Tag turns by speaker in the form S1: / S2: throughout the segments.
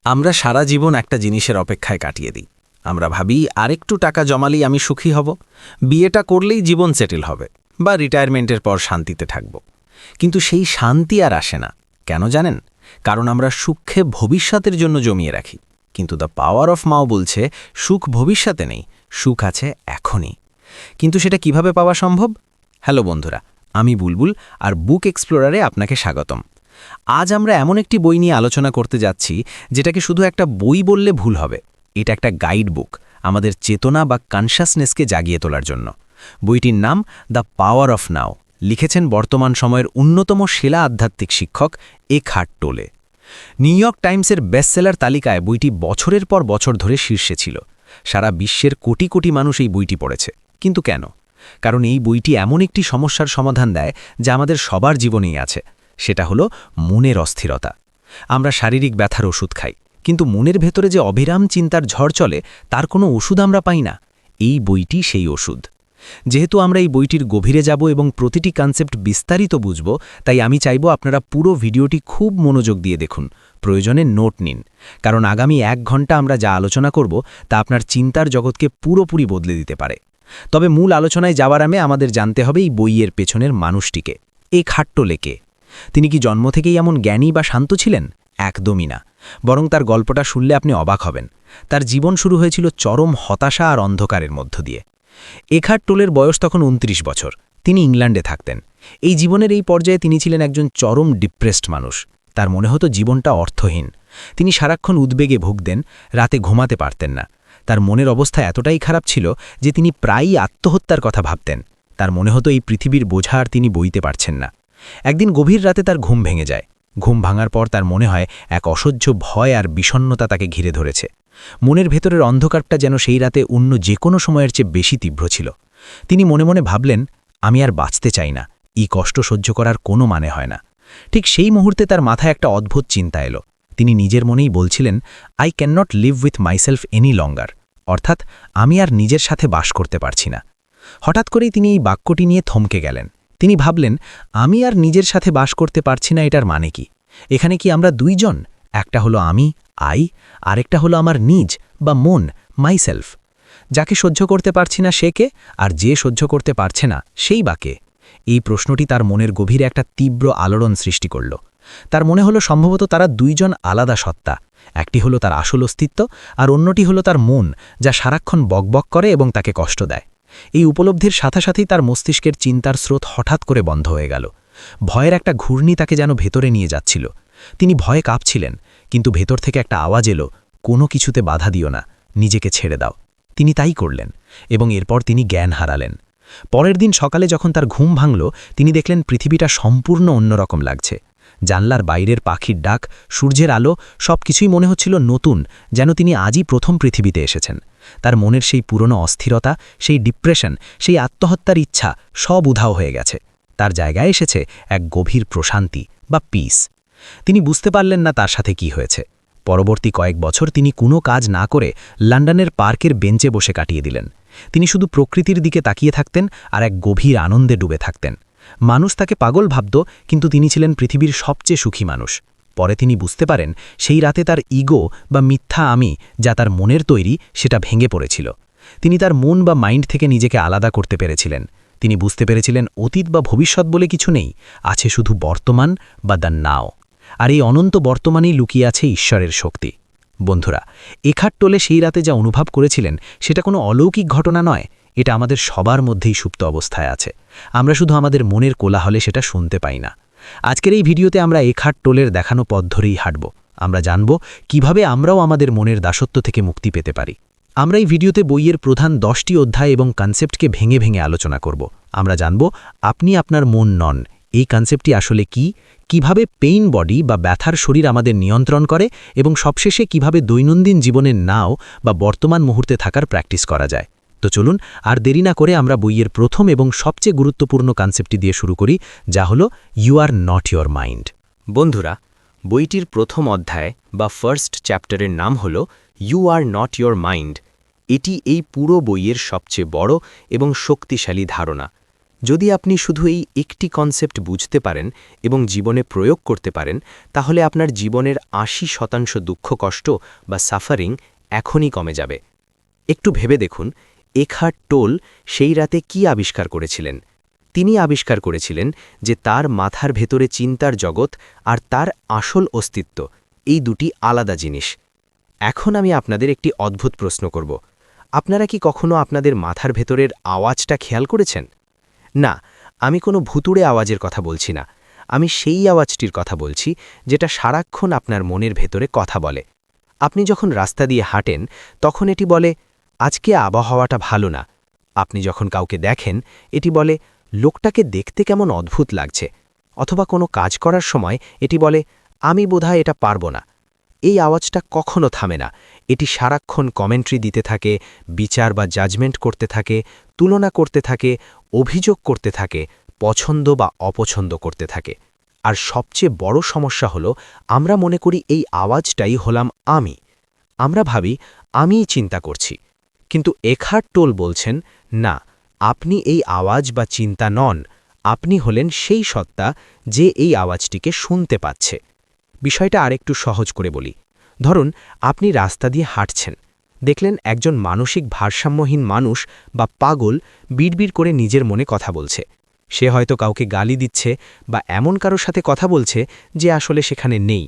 S1: আমরা সারা জীবন একটা জিনিসের অপেক্ষায় কাটিয়ে দিই। আমরা ভাবি আরেকটু টাকা জমালেই আমি সুখী হব, বিয়েটা করলেই জীবন সেটেল হবে, বা রিটায়ারমেন্টের পর শান্তিতে থাকব। কিন্তু সেই শান্তি আর আসে না। কেন জানেন? কারণ আমরা সুখকে ভবিষ্যতের জন্য জমিয়ে রাখি। কিন্তু দ্য পাওয়ার অফ মাও বলছে সুখ ভবিষ্যতে নেই, সুখ আছে এখনই। কিন্তু সেটা কিভাবে পাওয়া সম্ভব? হ্যালো বন্ধুরা, আমি বুলবুল, আর বুক এক্সপ্লোরারে আপনাকে স্বাগতম। আজ আমরা এমন একটি বই নিয়ে আলোচনা করতে যাচ্ছি যেটাকে শুধু একটা বই বললে ভুল হবে। এটা একটা গাইড বুক, আমাদের চেতনা বা কনশাসনেসকে জাগিয়ে তোলার জন্য। বইটির নাম দ্য পাওয়ার অফ নাও, লিখেছেন বর্তমান সময়ের অন্যতম সেরা আধ্যাত্মিক শিক্ষক এখার্ট টোলে। নিউ ইয়র্ক টাইমসের বেস্টসেলার তালিকায় বইটি বছরের পর বছর ধরে শীর্ষে ছিল। সারা বিশ্বের কোটি কোটি মানুষ এই বইটি পড়েছে। কিন্তু কেন? কারণ এই বইটি এমন একটি সমস্যার সমাধান দেয় যা আমাদের সবার জীবনেই আছে। সেটা হলো মনের অস্থিরতা। আমরা শারীরিক ব্যথার ওষুধ খাই, কিন্তু মনের ভেতরে যে অবিরাম চিন্তার ঝড় চলে তার কোনো ওষুধ আমরা পাই না। এই বইটি সেই ওষুধ। যেহেতু আমরা এই বইটির গভীরে যাব এবং প্রতিটি কনসেপ্ট বিস্তারিত বুঝব, তাই আমি চাইব আপনারা পুরো ভিডিওটি খুব মনোযোগ দিয়ে দেখুন, প্রয়োজনে নোট নিন। কারণ আগামী 1 ঘন্টা আমরা যা আলোচনা করব তা আপনার চিন্তার জগৎকে পুরোপুরি বদলে দিতে পারে। তবে মূল আলোচনায় যাওয়ার আগে আমাদের জানতে হবে এই বইয়ের পেছনের মানুষটিকে। এখার্ট টোলে কে? তিনি কি জন্ম থেকেই এমন জ্ঞানী বা শান্ত ছিলেন? একদমই না। বরং তার গল্পটা শুনলে আপনি অবাক হবেন। তার জীবন শুরু হয়েছিল চরম হতাশা আর অন্ধকারের মধ্য দিয়ে। এখার্ট টোলের বয়স তখন 29 বছর। তিনি ইংল্যান্ডে থাকতেন। এই জীবনের এই পর্যায়ে তিনি ছিলেন একজন চরম ডিপ্রেসড মানুষ। তার মনে হতো জীবনটা অর্থহীন। তিনি সারাক্ষণ উদ্বেগে ভুগতেন, রাতে ঘুমাতে পারতেন না। তার মনের অবস্থা এতটাই খারাপ ছিল যে তিনি প্রায়ই আত্মহত্যার কথা ভাবতেন। তার মনে হতো এই পৃথিবীর বোঝা আর তিনি বইতে পারছেন না। একদিন গভীর রাতে তার ঘুম ভেঙে যায়। ঘুম ভাঙার পর তার মনে হয় এক অসহ্য ভয় আর বিষণ্ণতা তাকে ঘিরে ধরেছে। মনের ভেতরের অন্ধকারটা যেন সেই রাতে অন্য যে কোনো সময়ের চেয়ে বেশি তীব্র ছিল। তিনি মনে মনে ভাবলেন, আমি আর বাঁচতে চাই না, এই কষ্ট সহ্য করার কোনো মানে হয় না। ঠিক সেই মুহূর্তে তার মাথায় একটা অদ্ভুত চিন্তা এলো। তিনি নিজের মনেই বলছিলেন, I can not live with myself any longer, অর্থাৎ আমি আর নিজের সাথে বাস করতে পারছি না। হঠাৎ করেই তিনি এই বাক্যটি নিয়ে থমকে গেলেন। তিনি ভাবলেন, আমি আর নিজের সাথে বাস করতে পারছি না, এটার মানে কি? এখানে কি আমরা দুইজন? একটা হলো আমি, আই, আরেকটা হলো আমার নিজ বা মন, মাইসেলফ। যাকে সহ্য করতে পারছি না সে কে, আর যে সহ্য করতে পারছে না সেই বা কে? এই প্রশ্নটি তার মনের গভীরে একটা তীব্র আলোড়ন সৃষ্টি করল। তার মনে হলো সম্ভবত তারা দুইজন আলাদা সত্তা। একটি হলো তার আসল অস্তিত্ব, আর অন্যটি হলো তার মন, যা সারাক্ষণ বকবক করে এবং তাকে কষ্ট দেয়। এই উপলব্ধির সাথে সাথেই তার মস্তিষ্কের চিন্তার স্রোত হঠাৎ করে বন্ধ হয়ে গেল। ভয়ের একটা ঘূর্ণি তাকে যেন ভেতরে নিয়ে যাচ্ছিল। তিনি ভয়ে কাঁপছিলেন, কিন্তু ভেতর থেকে একটা আওয়াজ এলো, কোনো কিছুতে বাধা দিও না, নিজেকে ছেড়ে দাও। তিনি তাই করলেন, এবং এরপর তিনি জ্ঞান হারালেন। পরের দিন সকালে যখন তার ঘুম ভাঙল, তিনি দেখলেন পৃথিবীটা সম্পূর্ণ অন্যরকম লাগছে। জানলার বাইরের পাখির ডাক, সূর্যের আলো, সবকিছুই মনে হচ্ছিল নতুন, যেন তিনি আজই প্রথম পৃথিবীতে এসেছেন। তার মনের সেই পুরনো অস্থিরতা, সেই ডিপ্রেশন, সেই আত্মহত্যার ইচ্ছা সব উধাও হয়ে গেছে। তার জায়গায় এসেছে এক গভীর প্রশান্তি বা পিস। তিনি বুঝতে পারলেন না তার সাথে কি হয়েছে। পরবর্তী কয়েক বছর তিনি কোনো কাজ না করে লন্ডনের পার্কের বেঞ্চে বসে কাটিয়ে দিলেন। তিনি শুধু প্রকৃতির দিকে তাকিয়ে থাকতেন আর এক গভীর আনন্দে ডুবে থাকতেন। মানুষ তাকে পাগল ভাবত, কিন্তু তিনি ছিলেন পৃথিবীর সবচেয়ে সুখী মানুষ। পরে তিনি বুঝতে পারেন সেই রাতে তার ইগো বা মিথ্যা আমি, যা তার মনের তৈরি, সেটা ভেঙে পড়েছিল। তিনি তার মন বা মাইন্ড থেকে নিজেকে আলাদা করতে পেরেছিলেন। তিনি বুঝতে পেরেছিলেন অতীত বা ভবিষ্যৎ বলে কিছু নেই, আছে শুধু বর্তমান বা দ্য নাও। আর এই অনন্ত বর্তমানেই লুকিয়ে আছে ঈশ্বরের শক্তি। বন্ধুরা, এখার্ট টোলে সেই রাতে যা অনুভব করেছিলেন সেটা কোনো অলৌকিক ঘটনা নয়, এটা আমাদের সবার মধ্যেই সুপ্ত অবস্থায় আছে। আমরা শুধু আমাদের মনের কোলাহলে সেটা শুনতে পাই না। আজকের এই ভিডিওতে আমরা এখার্ট টোলের দেখানো পথ ধরেই হাঁটব। আমরা জানব কিভাবে আমরাও আমাদের মনের দাসত্ব থেকে মুক্তি পেতে পারি। আমরা এই ভিডিওতে বইয়ের প্রধান 10টি অধ্যায় এবং কনসেপ্টকে ভেঙে ভেঙে আলোচনা করব। আমরা জানব আপনি আপনার মন নন, এই কনসেপ্টটি আসলে কি, কিভাবে পেইন বডি বা ব্যথার শরীর আমাদের নিয়ন্ত্রণ করে, এবং সবশেষে কিভাবে দৈনন্দিন জীবনের নাও বা বর্তমান মুহূর্তে থাকার প্র্যাকটিস করা যায়। তো চলুন আর দেরি না করে আমরা বইয়ের প্রথম এবং সবচেয়ে গুরুত্বপূর্ণ কনসেপ্টটি দিয়ে শুরু করি, যা হলো you are not your mind. বন্ধুরা, বইটির প্রথম অধ্যায় বা ফার্স্ট চ্যাপ্টারের নাম হল you are not your mind. এটি এই পুরো বইয়ের সবচেয়ে বড় এবং শক্তিশালী ধারণা।
S2: যদি আপনি শুধু এই একটি কনসেপ্ট বুঝতে পারেন এবং জীবনে প্রয়োগ করতে পারেন, তাহলে আপনার জীবনের ৮০% দুঃখ কষ্ট বা সাফারিং এখনই কমে যাবে। একটু ভেবে দেখুন, এখার্ট টোল সেই রাতে কি আবিষ্কার করেছিলেন। তিনি আবিষ্কার করেছিলেন যে তার মাথার ভেতরে চিন্তার জগৎ আর তার আসল অস্তিত্ব, এই দুটি আলাদা জিনিস। এখন আমি আপনাদের একটি অদ্ভুত প্রশ্ন করব। আপনারা কি কখনো আপনাদের মাথার ভেতরের আওয়াজটা খেয়াল করেছেন? না, আমি কোনো ভুতুড়ে আওয়াজের কথা বলছি না। আমি সেই আওয়াজটির কথা বলছি যেটা সারাক্ষণ আপনার মনের ভেতরে কথা বলে। আপনি যখন রাস্তা দিয়ে হাঁটেন, তখন এটি বলে, আজকে আবহাওয়াটা ভালো না। আপনি যখন কাউকে দেখেন, এটি বলে, লোকটাকে দেখতে কেমন অদ্ভুত লাগছে। অথবা কোনো কাজ করার সময় এটি বলে, আমি বোধহয় এটা পারব না। এই আওয়াজটা কখনো থামে না। এটি সারাক্ষণ কমেন্ট্রি দিতে থাকে, বিচার বা জাজমেন্ট করতে থাকে, তুলনা করতে থাকে, অভিযোগ করতে থাকে, পছন্দ বা অপছন্দ করতে থাকে। আর সবচেয়ে বড় সমস্যা হলো, আমরা মনে করি এই আওয়াজটাই হলাম আমি। আমরা ভাবি আমিই চিন্তা করছি। কিন্তু এখার্ট টোল বলছেন, না, আপনি এই আওয়াজ বা চিন্তা নন। আপনি হলেন সেই সত্তা যে এই আওয়াজটিকে শুনতে পাচ্ছে। বিষয়টা আরেকটু সহজ করে বলি। ধরুন, আপনি রাস্তা দিয়ে হাঁটছেন, দেখলেন একজন মানসিক ভারসাম্যহীন মানুষ বা পাগল বিড়বিড় করে নিজের মনে কথা বলছে। সে হয়তো কাউকে গালি দিচ্ছে বা এমন কারোর সাথে কথা বলছে যে আসলে সেখানে নেই।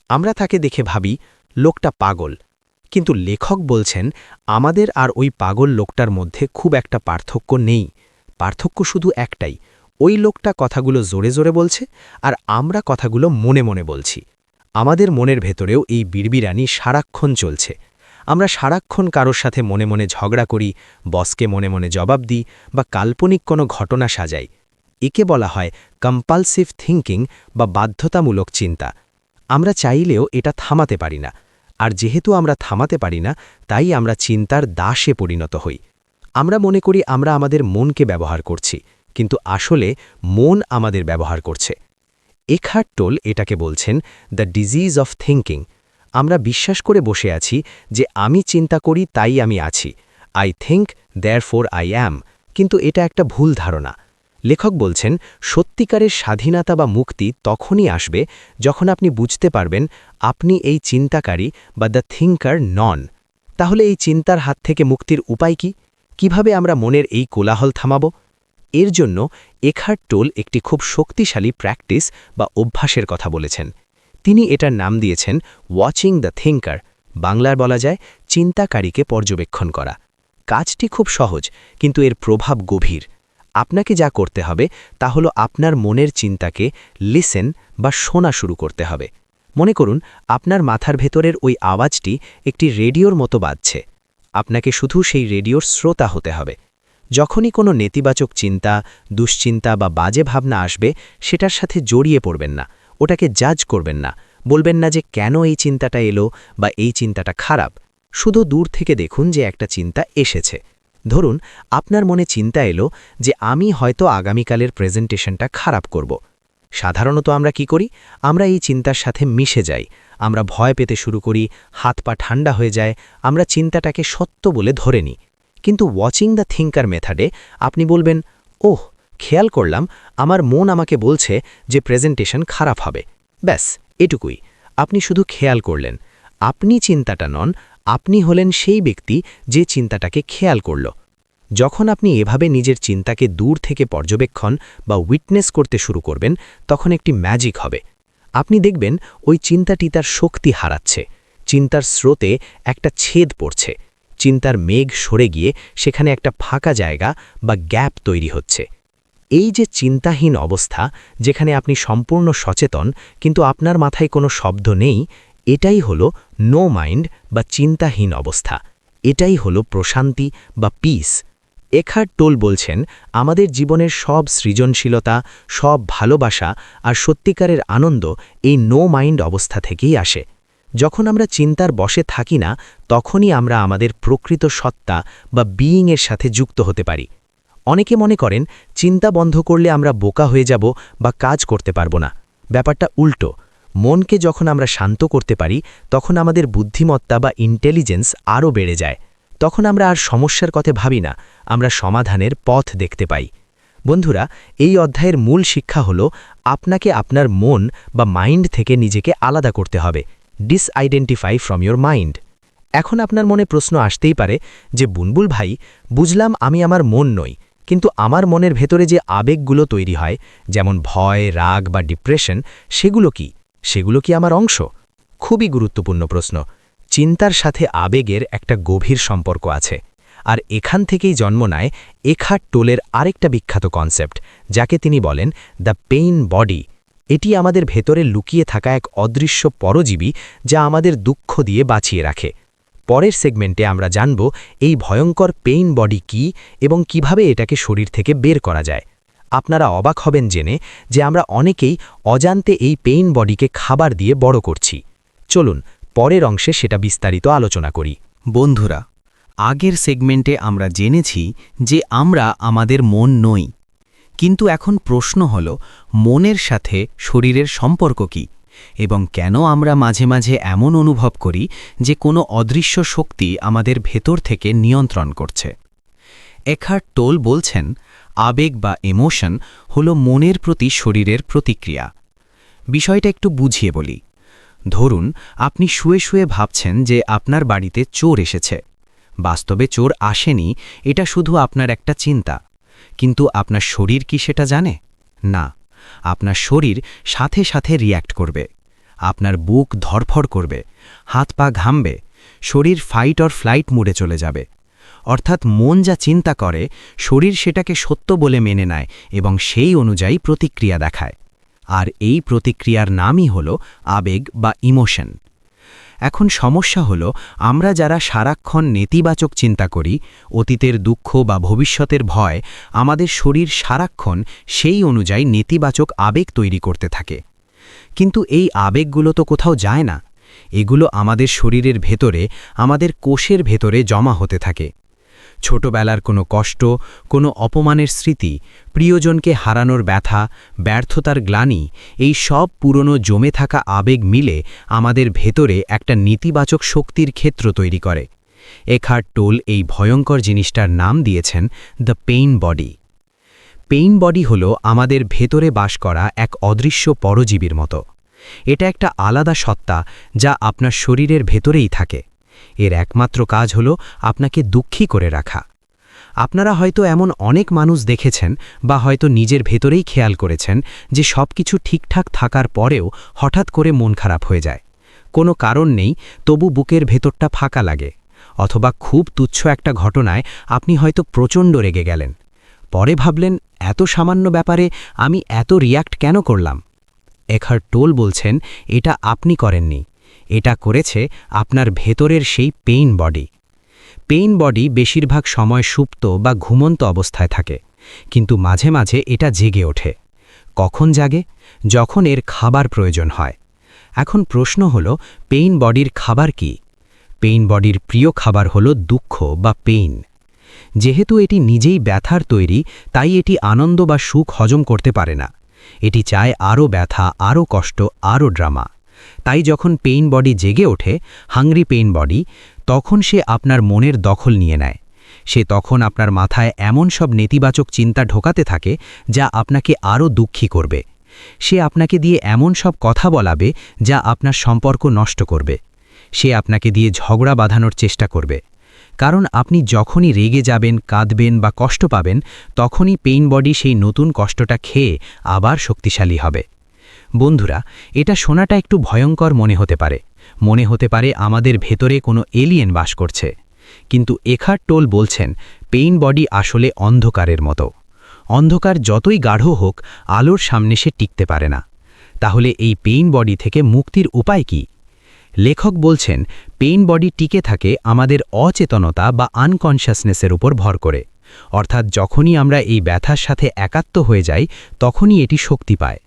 S2: আমরা তাকে দেখে ভাবি, লোকটা পাগল। কিন্তু লেখক বলছেন, আমাদের আর ওই পাগল লোকটার মধ্যে খুব একটা পার্থক্য নেই। পার্থক্য শুধু একটাই, ওই লোকটা কথাগুলো জোরে জোরে বলছে আর আমরা কথাগুলো মনে মনে বলছি। আমাদের মনের ভেতরেও এই বিড়বিড়ানি সারাক্ষণ চলছে। আমরা সারাক্ষণ কারোর সাথে মনে মনে ঝগড়া করি, বসকে মনে মনে জবাব দিই বা কাল্পনিক কোনো ঘটনা সাজাই। একে বলা হয় কম্পালসিভ থিঙ্কিং বা বাধ্যতামূলক চিন্তা। আমরা চাইলেও এটা থামাতে পারি না। আর যেহেতু আমরা থামাতে পারি না, তাই আমরা চিন্তার দাসে পরিণত হই। আমরা মনে করি আমরা আমাদের মনকে ব্যবহার করছি, কিন্তু আসলে মন আমাদের ব্যবহার করছে। এখার্ট টোল এটাকে বলছেন দ্য ডিজিজ অফ থিঙ্কিং। আমরা বিশ্বাস করে বসে আছি যে আমি চিন্তা করি তাই আমি আছি, I think therefore I am. কিন্তু এটা একটা ভুল ধারণা। লেখক বলছেন, সত্যিকারের স্বাধীনতা বা মুক্তি তখনই আসবে যখন আপনি বুঝতে পারবেন আপনি এই চিন্তাকারী বা দ্য থিঙ্কার নন। তাহলে এই চিন্তার হাত থেকে মুক্তির উপায় কি? কিভাবে আমরা মনের এই কোলাহল থামাব? এর জন্য এখার্ট টোল একটি খুব শক্তিশালী প্র্যাকটিস বা অভ্যাসের কথা বলেছেন। তিনি এটার নাম দিয়েছেন ওয়াচিং দ্য থিঙ্কার। বাংলার বলা যায় চিন্তাকারীকে পর্যবেক্ষণ করা। কাজটি খুব সহজ, কিন্তু এর প্রভাব গভীর। আপনাকে যা করতে হবে তা হলো আপনার মনের চিন্তাকে লিসেন বা শোনা শুরু করতে হবে। মনে করুন, আপনার মাথার ভেতরের ওই আওয়াজটি একটি রেডিওর মতো বাজছে। আপনাকে শুধু সেই রেডিওর শ্রোতা হতে হবে। যখনই কোনো নেতিবাচক চিন্তা, দুশ্চিন্তা বা বাজে ভাবনা আসবে, সেটার সাথে জড়িয়ে পড়বেন না, ওটাকে জাজ করবেন না, বলবেন না যে কেন এই চিন্তাটা এলো বা এই চিন্তাটা খারাপ। শুধু দূর থেকে দেখুন যে একটা চিন্তা এসেছে। ধরুন, আপনার মনে চিন্তা এলো যে আমি হয়তো আগামীকালের প্রেজেন্টেশনটা খারাপ করব। সাধারণত আমরা কি করি? আমরা এই চিন্তার সাথে মিশে যাই। আমরা ভয় পেতে শুরু করি, হাত পা ঠান্ডা হয়ে যায়, আমরা চিন্তাটাকে সত্য বলে ধরে নিই। কিন্তু ওয়াচিং দ্য থিঙ্কার মেথডে আপনি বলবেন, ওহ, খেয়াল করলাম আমার মন আমাকে বলছে যে প্রেজেন্টেশন খারাপ হবে। ব্যাস, এটুকুই। আপনি শুধু খেয়াল করলেন। আপনি চিন্তাটা নন, আপনি হলেন সেই ব্যক্তি যে চিন্তাটাকে খেয়াল করল। যখন আপনি এভাবে নিজের চিন্তাকে দূর থেকে পর্যবেক্ষণ বা উইটনেস করতে শুরু করবেন, তখন একটি ম্যাজিক হবে। আপনি দেখবেন ওই চিন্তাটি তার শক্তি হারাচ্ছে। চিন্তার স্রোতে একটা ছেদ পড়ছে। চিন্তার মেঘ সরে গিয়ে সেখানে একটা ফাঁকা জায়গা বা গ্যাপ তৈরি হচ্ছে। এই যে চিন্তাহীন অবস্থা, যেখানে আপনি সম্পূর্ণ সচেতন কিন্তু আপনার মাথায় কোনো শব্দ নেই, এটাই হলো নো মাইন্ড বা চিন্তাহীন অবস্থা। এটাই হলো প্রশান্তি বা পিস। এখার্ট টোল বলছেন, আমাদের জীবনের সব সৃজনশীলতা, সব ভালোবাসা আর সত্যিকারের আনন্দ এই নো মাইন্ড অবস্থা থেকেই আসে। যখন আমরা চিন্তার বশে থাকি না, তখনই আমরা আমাদের প্রকৃত সত্তা বা বিইংয়ের সাথে যুক্ত হতে পারি। অনেকে মনে করেন চিন্তা বন্ধ করলে আমরা বোকা হয়ে যাব বা কাজ করতে পারব না। ব্যাপারটা উল্টো। মনকে যখন আমরা শান্ত করতে পারি, তখন আমাদের বুদ্ধিমত্তা বা ইন্টেলিজেন্স আরও বেড়ে যায়। তখন আমরা আর সমস্যার কথা ভাবি না, আমরা সমাধানের পথ দেখতে পাই। বন্ধুরা, এই অধ্যায়ের মূল শিক্ষা হল আপনাকে আপনার মন বা মাইন্ড থেকে নিজেকে আলাদা করতে হবে, ডিসআইডেন্টিফাই ফ্রম ইয়োর মাইন্ড। এখন আপনার মনে প্রশ্ন আসতেই পারে যে বুলবুল ভাই, বুঝলাম আমি আমার মন নই, কিন্তু আমার মনের ভেতরে যে আবেগগুলো তৈরি হয়, যেমন ভয়, রাগ বা ডিপ্রেশন, সেগুলো কি আমার অংশ? খুবই গুরুত্বপূর্ণ প্রশ্ন। চিন্তার সাথে আবেগের একটা গভীর সম্পর্ক আছে, আর এখান থেকেই জন্ম নেয় এখার্ট টোলের আরেকটা বিখ্যাত কনসেপ্ট, যাকে তিনি বলেন দ্য পেইন বডি। এটি আমাদের ভেতরে লুকিয়ে থাকা এক অদৃশ্য পরজীবী, যা আমাদের দুঃখ দিয়ে বাঁচিয়ে রাখে। পরের সেগমেন্টে আমরা জানব এই ভয়ঙ্কর পেইন বডি কী এবং কিভাবে এটাকে শরীর থেকে বের করা যায়। আপনারা অবাক হবেন জেনে যে আমরা অনেকেই অজান্তে এই পেইন বডিকে খাবার দিয়ে বড় করছি। চলুন পরের অংশে সেটা বিস্তারিত আলোচনা করি।
S1: বন্ধুরা, আগের সেগমেন্টে আমরা জেনেছি যে আমরা আমাদের মন নই, কিন্তু এখন প্রশ্ন হল মনের সাথে শরীরের সম্পর্ক কী এবং কেন আমরা মাঝে মাঝে এমন অনুভব করি যে কোনো অদৃশ্য শক্তি আমাদের ভেতর থেকে নিয়ন্ত্রণ করছে। এখার্ট টোল বলছেন, আবেগ বা ইমোশন হল মনের প্রতি শরীরের প্রতিক্রিয়া। বিষয়টা একটু বুঝিয়ে বলি। ধরুন, আপনি শুয়ে শুয়ে ভাবছেন যে আপনার বাড়িতে চোর এসেছে। বাস্তবে চোর আসেনি, এটা শুধু আপনার একটা চিন্তা। কিন্তু আপনার শরীর কি সেটা জানে? না, আপনার শরীর সাথে সাথে রিয়্যাক্ট করবে। আপনার বুক ধড়ফড় করবে, হাত পা ঘামবে, শরীর ফাইট অর ফ্লাইট মোডে চলে যাবে। অর্থাৎ মন যা চিন্তা করে, শরীর সেটাকে সত্য বলে মেনে নেয় এবং সেই অনুযায়ী প্রতিক্রিয়া দেখায়। আর এই প্রতিক্রিয়ার নামই হল আবেগ বা ইমোশন। এখন সমস্যা হল, আমরা যারা সারাক্ষণ নেতিবাচক চিন্তা করি, অতীতের দুঃখ বা ভবিষ্যতের ভয়, আমাদের শরীর সারাক্ষণ সেই অনুযায়ী নেতিবাচক আবেগ তৈরি করতে থাকে। কিন্তু এই আবেগগুলো তো কোথাও যায় না, এগুলো আমাদের শরীরের ভেতরে, আমাদের কোষের ভেতরে জমা হতে থাকে। ছোটবেলার কোনো কষ্ট, কোনো অপমানের স্মৃতি, প্রিয়জনকে হারানোর ব্যথা, ব্যর্থতার গ্লানি, এই সব পুরনো জমে থাকা আবেগ মিলে আমাদের ভেতরে একটা নেতিবাচক শক্তির ক্ষেত্র তৈরি করে। এখার্ট টোল এই ভয়ঙ্কর জিনিসটার নাম দিয়েছেন the pain body. Pain body হল আমাদের ভেতরে বাস করা এক অদৃশ্য পরজীবীর মতো। এটা একটা আলাদা সত্তা যা আপনার শরীরের ভেতরেই থাকে। এর একমাত্র কাজ হল আপনাকে দুঃখী করে রাখা। আপনারা হয়তো এমন অনেক মানুষ দেখেছেন বা হয়তো নিজের ভেতরেই খেয়াল করেছেন যে সবকিছু ঠিকঠাক থাকার পরেও হঠাৎ করে মন খারাপ হয়ে যায়। কোনো কারণ নেই, তবু বুকের ভেতরটা ফাঁকা লাগে। অথবা খুব তুচ্ছ একটা ঘটনায় আপনি হয়তো প্রচণ্ড রেগে গেলেন। পরে ভাবলেন, এত সামান্য ব্যাপারে আমি এত রিয়্যাক্ট কেন করলাম? এখার্ট টোল বলছেন, এটা আপনি করেননি, এটা করেছে আপনার ভেতরের সেই পেইন বডি। পেইন বডি বেশিরভাগ সময় সুপ্ত বা ঘুমন্ত অবস্থায় থাকে, কিন্তু মাঝে মাঝে এটা জেগে ওঠে। কখন জাগে? যখন এর খাবার প্রয়োজন হয়। এখন প্রশ্ন হল, পেইন বডির খাবার কি? পেইন বডির প্রিয় খাবার হল দুঃখ বা পেইন। যেহেতু এটি নিজেই ব্যথার তৈরি, তাই এটি আনন্দ বা সুখ হজম করতে পারে না। এটি চায় আরও ব্যথা, আরও কষ্ট, আরও ড্রামা। তাই যখন পেইন বডি জেগে ওঠে, হাংরি পেইন বডি, তখন সে আপনার মনের দখল নিয়ে নেয়। সে তখন আপনার মাথায় এমন সব নেতিবাচক চিন্তা ঢোকাতে থাকে যা আপনাকে আরও দুঃখী করবে। সে আপনাকে দিয়ে এমন সব কথা বলাবে যা আপনার সম্পর্ক নষ্ট করবে। সে আপনাকে দিয়ে ঝগড়া বাঁধানোর চেষ্টা করবে। কারণ আপনি যখনই রেগে যাবেন, কাঁদবেন বা কষ্ট পাবেন, তখনই পেইন বডি সেই নতুন কষ্টটা খেয়ে আবার শক্তিশালী হবে। বন্ধুরা, এটা শোনাটা একটু ভয়ঙ্কর মনে হতে পারে আমাদের ভেতরে কোনো এলিয়েন বাস করছে। কিন্তু এখার্ট টোল বলছেন, পেইন বডি আসলে অন্ধকারের মতো। অন্ধকার যতই গাঢ় হোক, আলোর সামনে সে টিকতে পারে না। তাহলে এই পেইন বডি থেকে মুক্তির উপায় কি? লেখক বলছেন, পেইন বডি টিকে থাকে আমাদের অচেতনতা বা আনকনশাসনেসের উপর ভর করে। অর্থাৎ যখনই আমরা এই ব্যথার সাথে একাত্ম হয়ে যাই, তখনই এটি শক্তি পায়।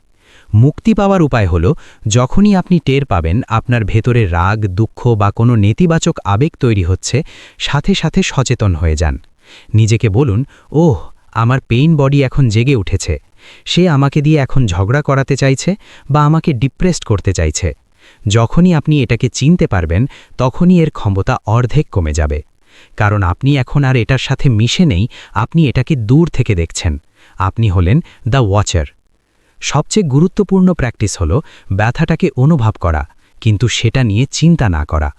S1: মুক্তি পাওয়ার উপায় হল, যখনই আপনি টের পাবেন আপনার ভেতরে রাগ, দুঃখ বা কোনো নেতিবাচক আবেগ তৈরি হচ্ছে, সাথে সাথে সচেতন হয়ে যান। নিজেকে বলুন, ওহ, আমার পেইন বডি এখন জেগে উঠেছে। সে আমাকে দিয়ে এখন ঝগড়া করাতে চাইছে বা আমাকে ডিপ্রেসড করতে চাইছে। যখনই আপনি এটাকে চিনতে পারবেন, তখনই এর ক্ষমতা অর্ধেক কমে যাবে। কারণ আপনি এখন আর এটার সাথে মিশে নেই, আপনি এটাকে দূর থেকে দেখছেন।
S2: আপনি হলেন দ্য ওয়াচার। সবচেয়ে গুরুত্বপূর্ণ প্র্যাকটিস হল ব্যথাটাকে অনুভব করা, কিন্তু সেটা নিয়ে চিন্তা না করা।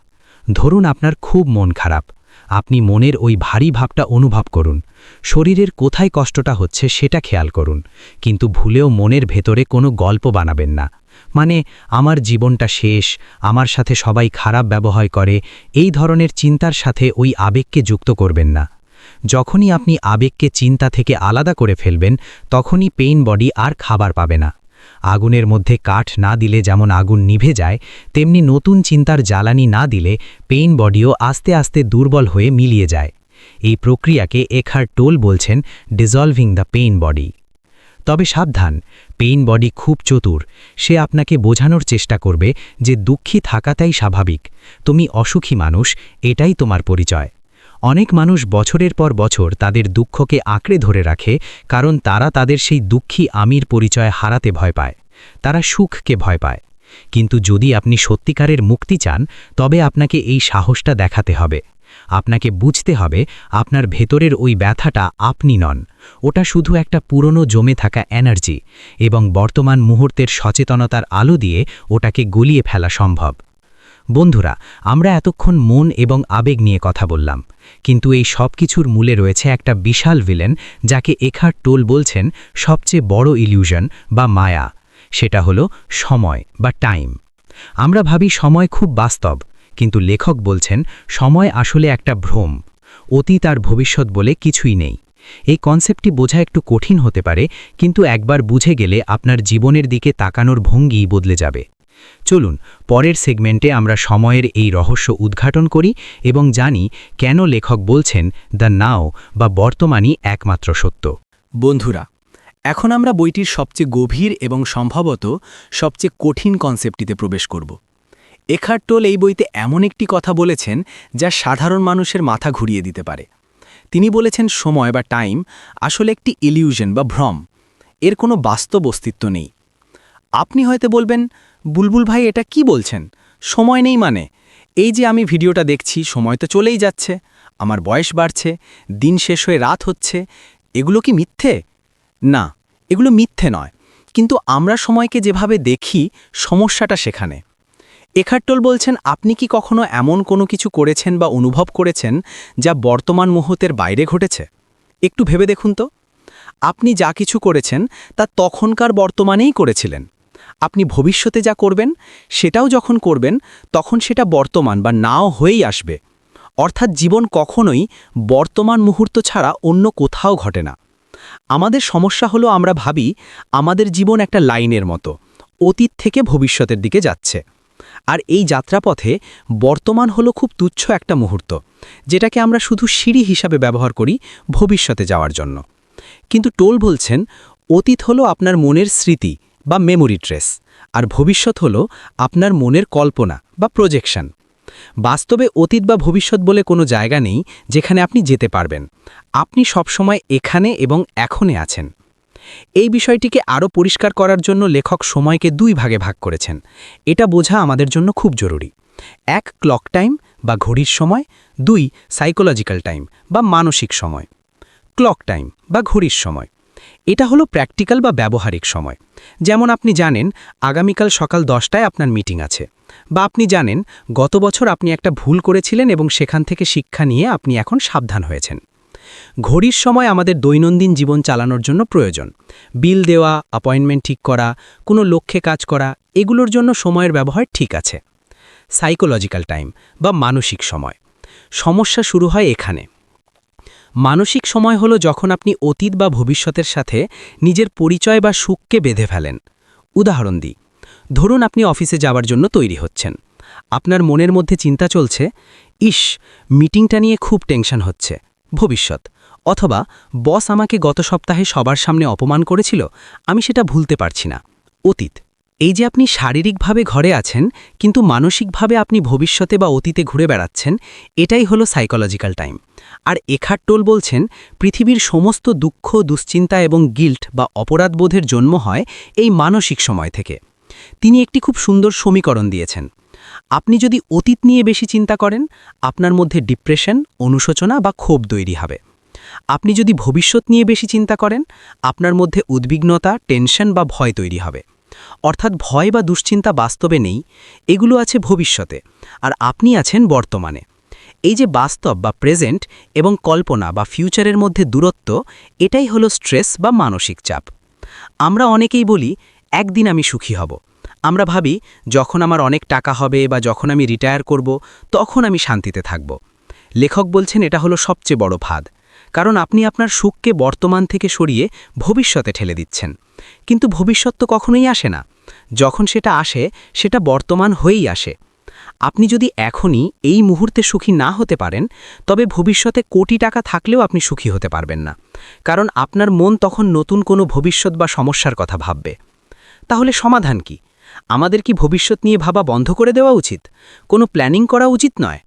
S2: ধরুন আপনার খুব মন খারাপ, আপনি মনের ওই ভারী ভাবটা অনুভব করুন। শরীরের কোথায় কষ্টটা হচ্ছে সেটা খেয়াল করুন, কিন্তু ভুলেও মনের ভেতরে কোনো গল্প বানাবেন না। মানে আমার জীবনটা শেষ, আমার সাথে সবাই খারাপ ব্যবহার করে, এই ধরনের চিন্তার সাথে ওই আবেগকে যুক্ত করবেন না। যখনই আপনি আবেগকে চিন্তা থেকে আলাদা করে ফেলবেন, তখনই পেইন বডি আর খাবার পাবে না। আগুনের মধ্যে কাঠ না দিলে যেমন আগুন নিভে যায়, তেমনি নতুন চিন্তার জ্বালানি না দিলে পেইন বডিও আস্তে আস্তে দুর্বল হয়ে মিলিয়ে যায়। এই প্রক্রিয়াকে এখার্ট টোল বলছেন ডিজলভিং দ্য পেইন বডি। তবে সাবধান, পেইন বডি খুব চতুর। সে আপনাকে বোঝানোর চেষ্টা করবে যে দুঃখী থাকাটাই স্বাভাবিক, তুমি অসুখী মানুষ, এটাই তোমার পরিচয়। অনেক মানুষ বছরের পর বছর তাদের দুঃখকে আঁকড়ে ধরে রাখে, কারণ তারা তাদের সেই দুঃখী আমির পরিচয় হারাতে ভয় পায়। তারা সুখকে ভয় পায়। কিন্তু যদি আপনি সত্যিকারের মুক্তি চান, তবে আপনাকে এই সাহসটা দেখাতে হবে। আপনাকে বুঝতে হবে আপনার ভেতরের ওই ব্যথাটা আপনি নন, ওটা শুধু একটা পুরনো জমে থাকা এনার্জি, এবং বর্তমান মুহূর্তের সচেতনতার আলো দিয়ে ওটাকে গলিয়ে ফেলা সম্ভব। বন্ধুরা, আমরা এতক্ষণ মন এবং আবেগ নিয়ে কথা বললাম, কিন্তু এই সব কিছুর মূলে রয়েছে একটা বিশাল ভিলেন, যাকে এখার্ট টোল বলছেন সবচেয়ে বড় ইলিউশন বা মায়া। সেটা হলো সময় বা টাইম। আমরা ভাবি সময় খুব বাস্তব, কিন্তু লেখক বলছেন সময় আসলে একটা ভ্রম। অতীত আর ভবিষ্যৎ বলে কিছুই নেই। এই কনসেপ্টটি বোঝা একটু কঠিন হতে পারে, কিন্তু একবার বুঝে গেলে আপনার জীবনের দিকে তাকানোর ভঙ্গি বদলে যাবে। চলুন পরের সেগমেন্টে আমরা সময়ের এই রহস্য উদ্ঘাটন করি এবং জানি কেন লেখক বলছেন দ্য নাও বা বর্তমানই একমাত্র সত্য।
S1: বন্ধুরা, এখন আমরা বইটির সবচেয়ে গভীর এবং সম্ভবত সবচেয়ে কঠিন কনসেপ্টটিতে প্রবেশ করব। এখার্ট টোল এই বইতে এমন একটি কথা বলেছেন যা সাধারণ মানুষের মাথা ঘুরিয়ে দিতে পারে। তিনি বলেছেন সময় বা টাইম আসলে একটি ইলিউশন বা ভ্রম, এর কোনো বাস্তব অস্তিত্ব নেই। আপনি হয়তো বলবেন, বুলবুল ভাই এটা কি বলছেন, সময় নেই মানে? এই যে আমি ভিডিওটা দেখছি, সময় তো চলেই যাচ্ছে, আমার বয়স বাড়ছে, দিন শেষ হয়ে রাত হচ্ছে, এগুলো কি মিথ্যে? না, এগুলো মিথ্যে নয়, কিন্তু আমরা সময়কে যেভাবে দেখি, সমস্যাটা সেখানে। এখার্ট টোল বলছেন, আপনি কি কখনো এমন কোনো কিছু করেছেন বা অনুভব করেছেন যা বর্তমান মুহূর্তের বাইরে ঘটেছে? একটু ভেবে দেখুন তো। আপনি যা কিছু করেছেন তা তখনকার বর্তমানেই করেছিলেন। আপনি ভবিষ্যতে যা করবেন সেটাও যখন করবেন, তখন সেটা বর্তমান বা নাও হয়েই আসবে। অর্থাৎ জীবন কখনোই বর্তমান মুহূর্ত ছাড়া অন্য কোথাও ঘটে না। আমাদের সমস্যা হলো আমরা ভাবি আমাদের জীবন একটা লাইনের মতো, অতীত থেকে ভবিষ্যতের দিকে যাচ্ছে। আর এই যাত্রাপথে বর্তমান হলো খুব তুচ্ছ একটা মুহূর্ত, যেটাকে আমরা শুধু সিঁড়ি হিসাবে ব্যবহার করি ভবিষ্যতে যাওয়ার জন্য। কিন্তু টোল বলছেন, অতীত হলো আপনার মনের স্মৃতি বা মেমোরি ট্রেস, আর ভবিষ্যৎ হলো আপনার মনের কল্পনা বা প্রজেকশন। বাস্তবে অতীত বা ভবিষ্যৎ বলে কোনো জায়গা নেই যেখানে আপনি যেতে পারবেন। আপনি সবসময় এখানে এবং এখনে আছেন। এই বিষয়টিকে আরও পরিষ্কার করার জন্য লেখক সময়কে দুই ভাগে ভাগ করেছেন। এটা বোঝা আমাদের জন্য খুব জরুরি। 1 ক্লক টাইম বা ঘড়ির সময়, 2 সাইকোলজিক্যাল টাইম বা মানসিক সময়। ক্লক টাইম বা ঘড়ির সময় এটা হলো প্র্যাকটিক্যাল বা ব্যবহারিক সময়। যেমন আপনি জানেন আগামীকাল সকাল 10টায় আপনার মিটিং আছে, বা আপনি জানেন গত বছর আপনি একটা ভুল করেছিলেন এবং সেখান থেকে শিক্ষা নিয়ে আপনি এখন সাবধান হয়েছেন। ঘড়ির সময় আমাদের দৈনন্দিন জীবন চালানোর জন্য প্রয়োজন। বিল দেওয়া, অ্যাপয়েন্টমেন্ট ঠিক করা, কোনো লক্ষ্যে কাজ করা, এগুলোর জন্য সময়ের ব্যবহার ঠিক আছে। সাইকোলজিক্যাল টাইম বা মানসিক সময়, সমস্যা শুরু হয় এখানে। মানসিক সময় হলো যখন আপনি অতীত বা ভবিষ্যতের সাথে নিজের পরিচয় বা সুখকে বেঁধে ফেলেন। উদাহরণ দিই, ধরুন আপনি অফিসে যাওয়ার জন্য তৈরি হচ্ছেন। আপনার মনের মধ্যে চিন্তা চলছে, ইস, মিটিংটা নিয়ে খুব টেনশন হচ্ছে, ভবিষ্যৎ। অথবা বস আমাকে গত সপ্তাহে সবার সামনে অপমান করেছিল, আমি সেটা ভুলতে পারছি না, অতীত। এই যে আপনি শারীরিকভাবে ঘরে আছেন কিন্তু মানসিকভাবে আপনি ভবিষ্যতে বা অতীতে ঘুরে বেড়াচ্ছেন, এটাই হলো সাইকোলজিক্যাল টাইম। আর এখার্ট টোল বলছেন, পৃথিবীর সমস্ত দুঃখ, দুশ্চিন্তা এবং গিল্ট বা অপরাধবোধের জন্ম হয় এই মানসিক সময় থেকে। তিনি একটি খুব সুন্দর সমীকরণ দিয়েছেন। আপনি যদি অতীত নিয়ে বেশি চিন্তা করেন, আপনার মধ্যে ডিপ্রেশন, অনুশোচনা বা ক্ষোভ তৈরি হবে।
S3: আপনি যদি ভবিষ্যৎ নিয়ে বেশি চিন্তা করেন, আপনার মধ্যে উদ্বিগ্নতা, টেনশন বা ভয় তৈরি হবে। অর্থাৎ ভয় বা দুশ্চিন্তা বাস্তবে নেই, এগুলো আছে ভবিষ্যতে, আর আপনি আছেন বর্তমানে। এই যে বাস্তব বা প্রেজেন্ট এবং কল্পনা বা ফিউচারের মধ্যে দূরত্ব, এটাই হলো স্ট্রেস বা মানসিক চাপ। আমরা অনেকেই বলি, একদিন আমি সুখী হব। আমরা ভাবি, যখন আমার অনেক টাকা হবে বা যখন আমি রিটায়ার করব, তখন আমি শান্তিতে থাকব। লেখক বলছেন এটা হলো সবচেয়ে বড় ফাঁদ, কারণ আপনি আপনার সুখকে বর্তমান থেকে সরিয়ে ভবিষ্যতে ঠেলে দিচ্ছেন। কিন্তু ভবিষ্যৎ তো কখনোই আসে না। যখন সেটা আসে, সেটা বর্তমান হয়েই আসে। আপনি যদি এখনই এই মুহূর্তে সুখী না হতে পারেন, তবে ভবিষ্যতে কোটি টাকা থাকলেও আপনি সুখী হতে পারবেন না, কারণ আপনার মন তখন নতুন কোনো ভবিষ্যৎ বা সমস্যার কথা ভাববে। তাহলে সমাধান কি? আমাদের কি ভবিষ্যৎ নিয়ে ভাবা বন্ধ করে দেওয়া উচিত? কোনো প্ল্যানিং করা উচিত নয়?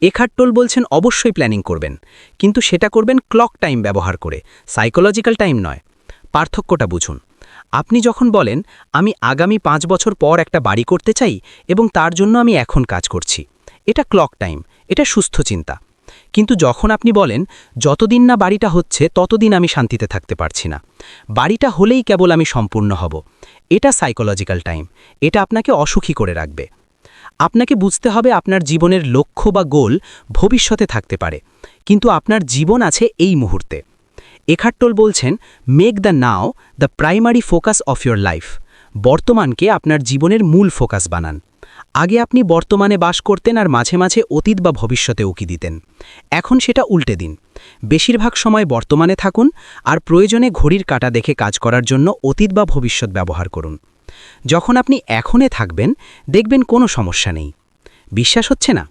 S3: এখার্ট টোল বলছেন অবশ্যই প্ল্যানিং করবেন, কিন্তু সেটা করবেন ক্লক টাইম ব্যবহার করে, সাইকোলজিক্যাল টাইম নয়। পার্থক্যটা বুঝুন। আপনি যখন বলেন, আমি আগামী 5 বছর পর একটা বাড়ি করতে চাই এবং তার জন্য আমি এখন কাজ করছি, এটা ক্লক টাইম, এটা সুস্থ চিন্তা। কিন্তু যখন আপনি বলেন, যতদিন না বাড়িটা হচ্ছে ততদিন আমি শান্তিতে থাকতে পারছি না, বাড়িটা হলেই কেবল আমি সম্পূর্ণ হব, এটা সাইকোলজিক্যাল টাইম, এটা আপনাকে অসুখী করে রাখবে। আপনাকে বুঝতে হবে আপনার জীবনের লক্ষ্য বা গোল ভবিষ্যতে থাকতে পারে, কিন্তু আপনার জীবন আছে এই মুহূর্তে। এখার্ট টোল বলছেন, make the now the primary focus of your life. বর্তমানকে আপনার জীবনের মূল ফোকাস বানান। আগে আপনি বর্তমানে বাস করতেন আর মাঝে মাঝে অতীত বা ভবিষ্যতে উকি দিতেন। এখন সেটা উল্টে দিন। বেশিরভাগ সময় বর্তমানে থাকুন, আর প্রয়োজনে ঘড়ির কাঁটা দেখে কাজ করার জন্য অতীত বা ভবিষ্যৎ ব্যবহার করুন। যখন আপনি এখনে থাকবেন, দেখবেন কোনো সমস্যা নেই। বিশ্বাস হচ্ছে না?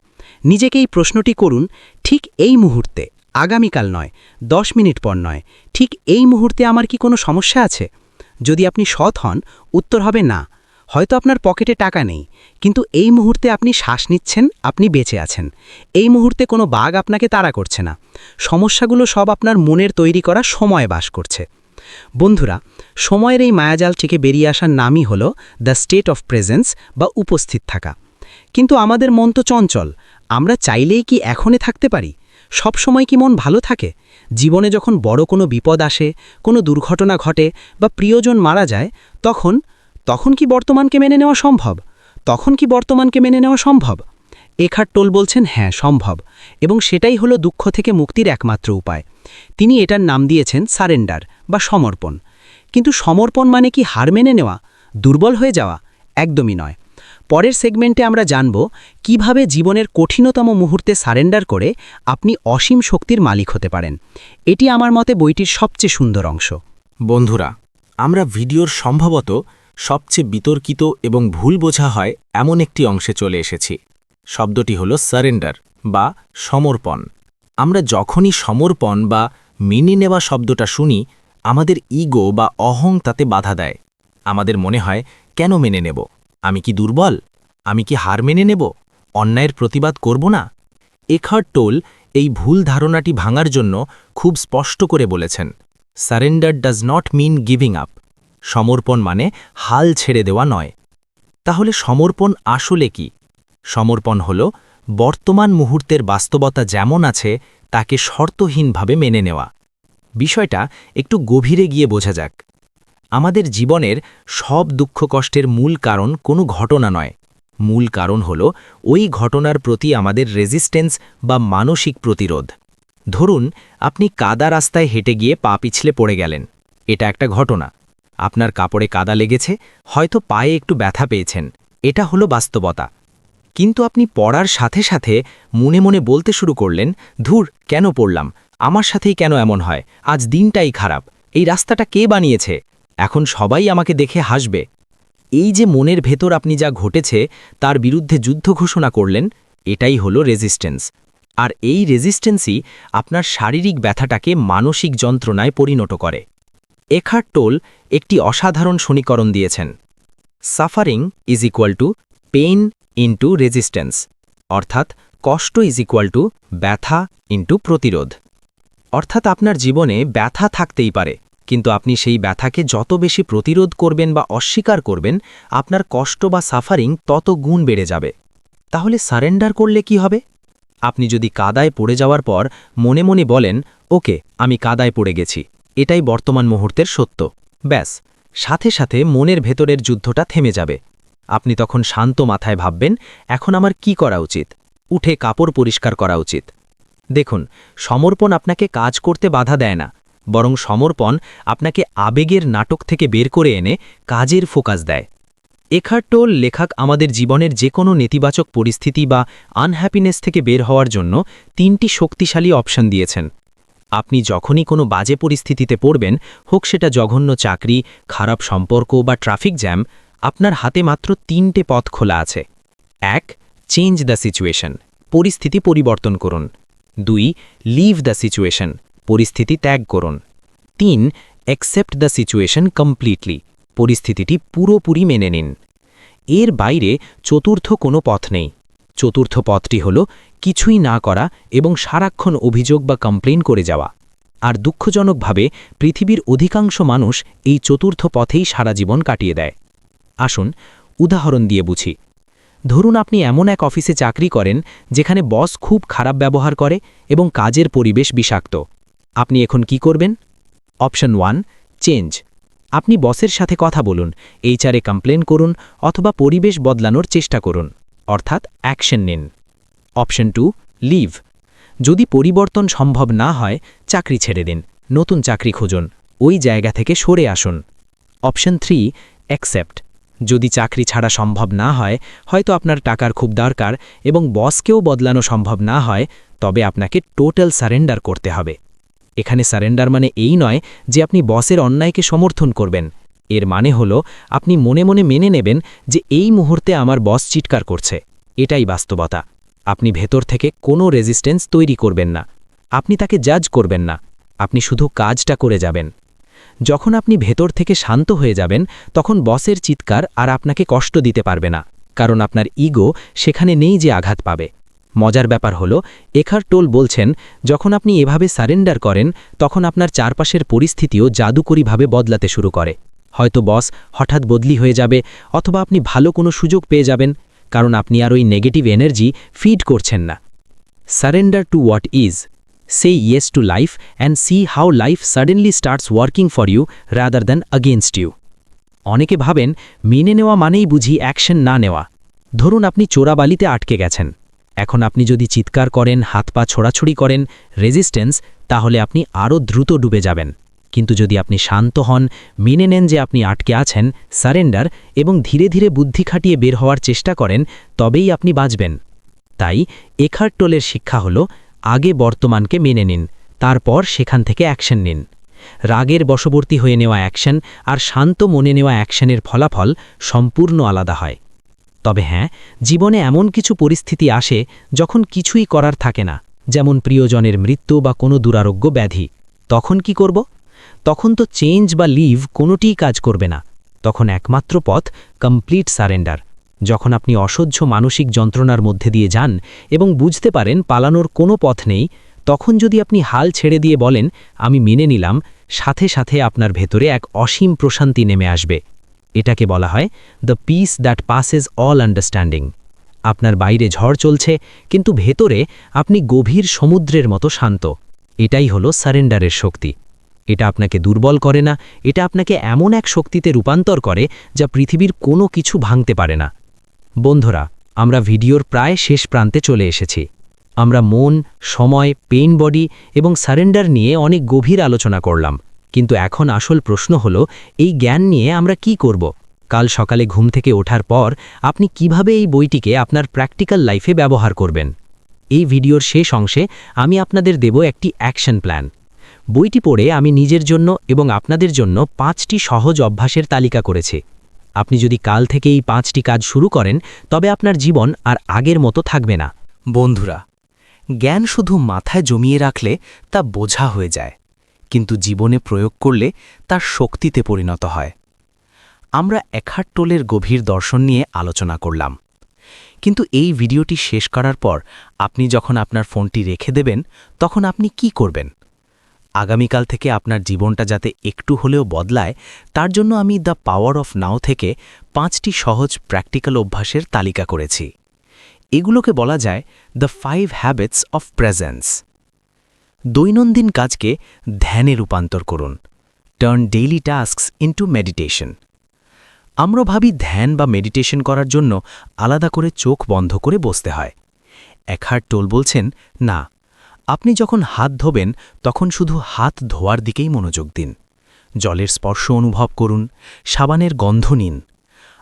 S3: নিজেকে এই প্রশ্নটি করুন, ঠিক এই মুহূর্তে, আগামীকাল নয়, 10 মিনিট পর নয়, ঠিক এই মুহূর্তে আমার কি কোনো সমস্যা আছে? যদি আপনি সৎ হন, উত্তর হবে না। হয়তো আপনার পকেটে টাকা নেই, কিন্তু এই মুহূর্তে আপনি শ্বাস নিচ্ছেন, আপনি বেঁচে আছেন। এই মুহূর্তে কোনো বাঘ আপনাকে তাড়া করছে না। সমস্যাগুলো সব আপনার মনের তৈরি করা সময় বাস করছে। বন্ধুরা, সময়ের এই মায়াজাল থেকে বেরিয়ে আসার নামই হল দ্য স্টেট অফ প্রেজেন্স বা উপস্থিত থাকা। কিন্তু আমাদের মন তো চঞ্চল। আমরা চাইলেই কি এখনে থাকতে পারি? সব সময় কি মন ভালো থাকে? জীবনে যখন বড় কোনো বিপদ আসে, কোনো দুর্ঘটনা ঘটে বা প্রিয়জন মারা যায়, তখন কি বর্তমানকে মেনে নেওয়া সম্ভব? এখার্ট টোল বলছেন, হ্যাঁ সম্ভব, এবং সেটাই হলো দুঃখ থেকে মুক্তির একমাত্র উপায়। তিনি এটার নাম দিয়েছেন সারেন্ডার বা সমর্পণ। কিন্তু সমর্পণ মানে কি হার মেনে নেওয়া, দুর্বল হয়ে যাওয়া? একদমই নয়। পরের সেগমেন্টে আমরা জানব কিভাবে জীবনের কঠিনতম মুহূর্তে সারেন্ডার করে আপনি অসীম শক্তির মালিক হতে পারেন। এটি আমার মতে বইটির সবচেয়ে সুন্দর অংশ।
S1: বন্ধুরা, আমরা ভিডিওর সম্ভবত সবচেয়ে বিতর্কিত এবং ভুল বোঝা হয় এমন একটি অংশে চলে এসেছি। শব্দটি হল সারেন্ডার বা সমর্পণ। আমরা যখনই সমর্পণ বা মেনে নেওয়া শব্দটা শুনি, আমাদের ইগো বা অহং তাতে বাধা দেয়। আমাদের মনে হয়, কেন মেনে নেব? আমি কি দুর্বল? আমি কি হার মেনে নেব? অন্যায়ের প্রতিবাদ করব না? এখার্ট টোল এই ভুল ধারণাটি ভাঙার জন্য খুব স্পষ্ট করে বলেছেন, surrender does not mean giving up. সমর্পণ মানে হাল ছেড়ে দেওয়া নয়। তাহলে সমর্পণ আসলে কি? সমর্পণ হল বর্তমান মুহূর্তের বাস্তবতা যেমন আছে তাকে শর্তহীনভাবে মেনে নেওয়া। বিষয়টা একটু গভীরে গিয়ে বোঝা যাক। আমাদের জীবনের সব দুঃখ কষ্টের মূল কারণ কোনো ঘটনা নয়। মূল কারণ হল ওই ঘটনার প্রতি আমাদের রেজিস্ট্যান্স বা মানসিক প্রতিরোধ। ধরুন, আপনি কাদা রাস্তায় হেঁটে গিয়ে পা পিছলে পড়ে গেলেন। এটা একটা ঘটনা। আপনার কাপড়ে কাদা লেগেছে, হয়তো পায়ে একটু ব্যথা পেয়েছেন, এটা হলো বাস্তবতা। কিন্তু আপনি পড়ার সাথে সাথে মনে মনে বলতে শুরু করলেন, ধুর, কেন পড়লাম? আমার সাথেই কেন এমন হয়? আজ দিনটাই খারাপ। এই রাস্তাটা কে বানিয়েছে? এখন সবাই আমাকে দেখে হাসবে। এই যে মনের ভেতর আপনি যা ঘটেছে তার বিরুদ্ধে যুদ্ধ ঘোষণা করলেন, এটাই হলো রেজিস্ট্যান্স। আর এই রেজিস্ট্যান্সই আপনার শারীরিক ব্যথাটাকে মানসিক যন্ত্রণায় পরিণত করে। এখার্ট টোল একটি অসাধারণ সমীকরণ দিয়েছেন, suffering is equal to pain into resistance, অর্থাৎ কষ্ট ইজ ইকুয়াল টু ব্যথা ইন্টু প্রতিরোধ। অর্থাৎ আপনার জীবনে ব্যথা থাকতেই পারে, কিন্তু আপনি সেই ব্যথাকে যত বেশি প্রতিরোধ করবেন বা অস্বীকার করবেন, আপনার কষ্ট বা সাফারিং তত গুণ বেড়ে যাবে। তাহলে সারেন্ডার করলে কি হবে?
S3: আপনি যদি কাদায় পড়ে যাওয়ার পর মনে মনে বলেন, ওকে, আমি কাদায় পড়ে গেছি, এটাই বর্তমান মুহূর্তের সত্য, ব্যাস, সাথে সাথে মনের ভেতরের যুদ্ধটা থেমে যাবে। আপনি তখন শান্ত মাথায় ভাববেন, এখন আমার কি করা উচিত? উঠে কাপড় পরিষ্কার করা উচিত। দেখুন, সমর্পণ আপনাকে কাজ করতে বাধা দেয় না, বরং সমর্পণ আপনাকে আবেগের নাটক থেকে বের করে এনে কাজের ফোকাস দেয়। এখার্ট টোল লেখক আমাদের জীবনের যে কোনো নেতিবাচক পরিস্থিতি বা আনহ্যাপিনেস থেকে বের হওয়ার জন্য 3টি শক্তিশালী অপশন দিয়েছেন। আপনি যখনই কোনো বাজে পরিস্থিতিতে পড়বেন, হোক সেটা জঘন্য চাকরি, খারাপ সম্পর্ক বা ট্রাফিক জ্যাম, আপনার হাতে মাত্র 3টে পথ খোলা আছে। 1. চেঞ্জ দ্য সিচুয়েশন, পরিস্থিতি পরিবর্তন করুন। 2. লিভ দ্য সিচুয়েশন, পরিস্থিতি ত্যাগ করুন। 3. অ্যাকসেপ্ট দ্য সিচুয়েশন কমপ্লিটলি, পরিস্থিতিটি পুরোপুরি মেনে নিন। এর বাইরে চতুর্থ কোনো পথ নেই। চতুর্থ পথটি হল কিছুই না করা এবং সারাক্ষণ অভিযোগ বা কমপ্লেন করে যাওয়া। আর দুঃখজনকভাবে পৃথিবীর অধিকাংশ মানুষ এই চতুর্থ পথেই সারা জীবন কাটিয়ে দেয়। আসুন উদাহরণ দিয়ে বুঝি। ধরুন আপনি এমন এক অফিসে চাকরি করেন যেখানে বস খুব খারাপ ব্যবহার করে এবং কাজের পরিবেশ বিষাক্ত। আপনি এখন কি করবেন? Option 1, change. আপনি বসের সাথে কথা বলুন, এইচআরে কমপ্লেন করুন অথবা পরিবেশ বদলানোর চেষ্টা করুন, অর্থাৎ অ্যাকশন নিন। Option 2, leave. যদি পরিবর্তন সম্ভব না হয়, চাকরি ছেড়ে দিন, নতুন চাকরি খুঁজুন, ওই জায়গা থেকে সরে আসুন। Option 3, accept. যদি চাকরি ছাড়া সম্ভব না হয়, হয়তো আপনার টাকার খুব দরকার এবং বসকেও বদলানো সম্ভব না হয়, তবে আপনাকে টোটাল সারেন্ডার করতে হবে। এখানে সারেন্ডার মানে এই নয় যে আপনি বসের অন্যায়কে সমর্থন করবেন। এর মানে হলো আপনি মনে মনে মেনে নেবেন যে এই মুহূর্তে আমার বস চিৎকার করছে, এটাই বাস্তবতা। আপনি ভেতর থেকে কোনো রেজিস্ট্যান্স তৈরি করবেন না, আপনি তাকে জাজ করবেন না, আপনি শুধু কাজটা করে যাবেন। যখন আপনি ভেতর থেকে শান্ত হয়ে যাবেন, তখন বসের চিৎকার আর আপনাকে কষ্ট দিতে পারবে না, কারণ আপনার ইগো সেখানে নেই যে আঘাত পাবে। মজার ব্যাপার হলো, এখার্ট টোল বলছেন, যখন আপনি এভাবে সারেন্ডার করেন, তখন আপনার চারপাশের পরিস্থিতিও জাদুকরীভাবে বদলাতে শুরু করে। হয়তো বস হঠাৎ বদলি হয়ে যাবে, অথবা আপনি ভালো কোনো সুযোগ পেয়ে যাবেন, কারণ আপনি আর ওই নেগেটিভ এনার্জি ফিড করছেন না। Surrender to what is, say yes to life and see how life suddenly starts working for you rather than against you. অনেকে ভাবেন মেনে নেওয়া মানেই বুঝি অ্যাকশন না নেওয়া। ধরুন আপনি চোরাবালিতে আটকে গেছেন। এখন আপনি যদি চিৎকার করেন, হাত পা ছোড়াছুড়ি করেন, রেজিস্ট্যান্স, তাহলে আপনি আরও দ্রুত ডুবে যাবেন। কিন্তু যদি আপনি শান্ত হন, মেনে নেন যে আপনি আটকে আছেন, সারেন্ডার, এবং ধীরে ধীরে বুদ্ধি খাটিয়ে বের হওয়ার চেষ্টা করেন, তবেই আপনি বাঁচবেন। তাই এখার্ট টোলের শিক্ষা হল, আগে বর্তমানকে মেনে নিন, তারপর সেখান থেকে অ্যাকশন নিন। রাগের বশবর্তী হয়ে নেওয়া অ্যাকশন আর শান্ত মনে নেওয়া অ্যাকশনের ফলাফল সম্পূর্ণ আলাদা হয়। তবে হ্যাঁ, জীবনে এমন কিছু পরিস্থিতি আসে যখন কিছুই করার থাকে না, যেমন প্রিয়জনের মৃত্যু বা কোনো দুরারোগ্য ব্যাধি। তখন কি করব? তখন তো চেঞ্জ বা লিভ কোনোটিই কাজ করবে না। তখন একমাত্র পথ কমপ্লিট সারেন্ডার। যখন আপনি অসহ্য মানসিক যন্ত্রণার মধ্যে দিয়ে যান এবং বুঝতে পারেন পালানোর কোনো পথ নেই, তখন যদি আপনি হাল ছেড়ে দিয়ে বলেন, আমি মেনে নিলাম, সাথে সাথে আপনার ভেতরে এক অসীম প্রশান্তি নেমে আসবে। এটাকে বলা হয় the piece that passes all understanding. আপনার বাইরে ঝড় চলছে, কিন্তু ভেতরে আপনি গভীর সমুদ্রের মতো শান্ত। এটাই হলো সারেন্ডারের শক্তি। এটা আপনাকে দুর্বল করে না, এটা আপনাকে এমন এক শক্তিতে রূপান্তর করে যা পৃথিবীর কোনো কিছু ভাঙতে পারে না। বন্ধুরা, আমরা ভিডিওর প্রায় শেষ প্রান্তে চলে এসেছি। আমরা মন, সময়, পেইন বডি এবং সারেন্ডার নিয়ে অনেক গভীর আলোচনা করলাম, কিন্তু এখন আসল প্রশ্ন হলো, এই জ্ঞান নিয়ে আমরা কি করব? কাল সকালে ঘুম থেকে ওঠার পর আপনি কিভাবে এই বইটিকে আপনার প্র্যাকটিক্যাল লাইফে ব্যবহার করবেন? এই ভিডিওর শেষ অংশে আমি আপনাদের দেব একটি অ্যাকশন প্ল্যান। বইটি পড়ে আমি নিজের জন্য এবং আপনাদের জন্য 5টি সহজ অভ্যাসের তালিকা করেছি। আপনি যদি কাল থেকে এই 5টি কাজ শুরু করেন, তবে আপনার জীবন আর আগের মতো থাকবে না।
S2: বন্ধুরা, জ্ঞান শুধু মাথায় জমিয়ে রাখলে তা বোঝা হয়ে যায়, কিন্তু জীবনে প্রয়োগ করলে তা শক্তিতে পরিণত হয়। আমরা এখার্ট টোলের গভীর দর্শন নিয়ে আলোচনা করলাম, কিন্তু এই ভিডিওটি শেষ করার পর আপনি যখন আপনার ফোনটি রেখে দেবেন, তখন আপনি কি করবেন? আগামীকাল থেকে আপনার জীবনটা যাতে একটু হলেও বদলায়, তার জন্য আমি দ্য পাওয়ার অফ নাও থেকে 5টি সহজ প্র্যাকটিক্যাল অভ্যাসের তালিকা করেছি। এগুলোকে বলা যায় দ্য 5 হ্যাবিটস অফ প্রেজেন্স। দৈনন্দিন কাজকে ধ্যানে রূপান্তর করুন। Turn daily tasks into meditation. আমরা ভাবি ধ্যান বা মেডিটেশন করার জন্য আলাদা করে চোখ বন্ধ করে বসতে হয়। একহার্ট টোল বলছেন, না, আপনি যখন হাত ধোবেন তখন শুধু হাত ধোয়ার দিকেই মনোযোগ দিন। জলের স্পর্শ অনুভব করুন, সাবানের গন্ধ নিন।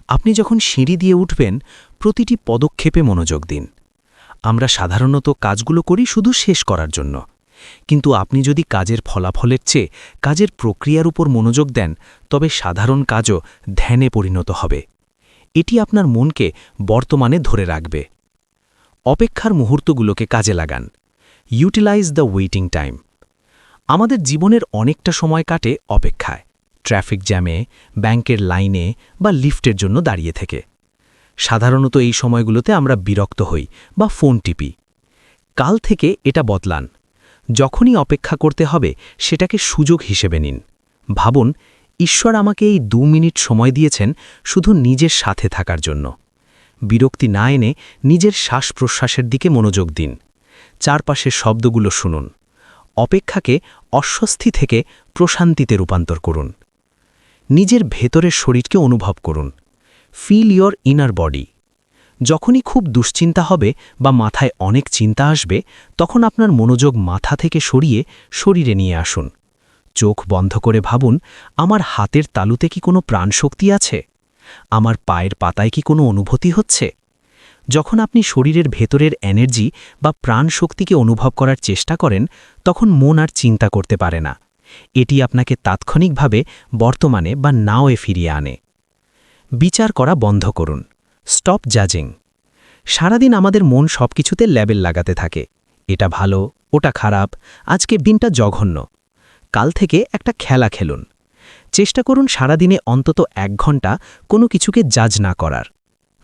S2: আপনি যখন সিঁড়ি দিয়ে উঠবেন প্রতিটি পদক্ষেপে মনোযোগ দিন। আমরা সাধারণত কাজগুলো করি শুধু শেষ করার জন্য, কিন্তু আপনি যদি কাজের ফলাফলের চেয়ে কাজের প্রক্রিয়ার উপর মনোযোগ দেন তবে সাধারণ কাজও ধ্যানে পরিণত হবে। এটি আপনার মনকে বর্তমানে ধরে রাখবে। অপেক্ষার মুহূর্তগুলোকে কাজে লাগান। Utilise the waiting time. আমাদের জীবনের অনেকটা সময় কাটে অপেক্ষায়, ট্রাফিক জ্যামে, ব্যাংকের লাইনে বা লিফটের জন্য দাঁড়িয়ে থেকে। সাধারণত এই সময়গুলোতে আমরা বিরক্ত হই বা ফোন টিপি। কাল থেকে এটা বদলান। যখনই অপেক্ষা করতে হবে সেটাকে সুযোগ হিসেবে নিন। ভাবুন, ঈশ্বর আমাকে এই 2 মিনিট সময় দিয়েছেন শুধু নিজের সাথে থাকার জন্য। বিরক্তি না এনে নিজের শ্বাস-প্রশ্বাসের দিকে মনোযোগ দিন। চারপাশের শব্দগুলো শুনুন। অপেক্ষাকে অস্বস্তি থেকে প্রশান্তিতে রূপান্তর করুন। নিজের ভেতরের শরীরকে অনুভব করুন। Feel your inner body. যখনই খুব দুশ্চিন্তা হবে বা মাথায় অনেক চিন্তা আসবে তখন আপনার মনোযোগ মাথা থেকে সরিয়ে শরীরে নিয়ে আসুন। চোখ বন্ধ করে ভাবুন, আমার হাতের তালুতে কি কোনো প্রাণশক্তি আছে? আমার পায়ের পাতায় কি কোনো অনুভূতি হচ্ছে? যখন আপনি শরীরের ভেতরের এনার্জি বা প্রাণশক্তিকে অনুভব করার চেষ্টা করেন তখন মন আর চিন্তা করতে পারে না। এটি আপনাকে তাৎক্ষণিকভাবে বর্তমানে বা নাওয়ে ফিরিয়ে আনে। বিচার করা বন্ধ করুন। স্টপ জাজিং। সারাদিন আমাদের মন সবকিছুতে লেবেল লাগাতে থাকে। এটা ভালো, ওটা খারাপ, আজকের দিনটা জঘন্য। কাল থেকে একটা খেলা খেলুন। চেষ্টা করুন সারাদিনে অন্তত 1 ঘন্টা কোনো কিছুকে জাজ না করার।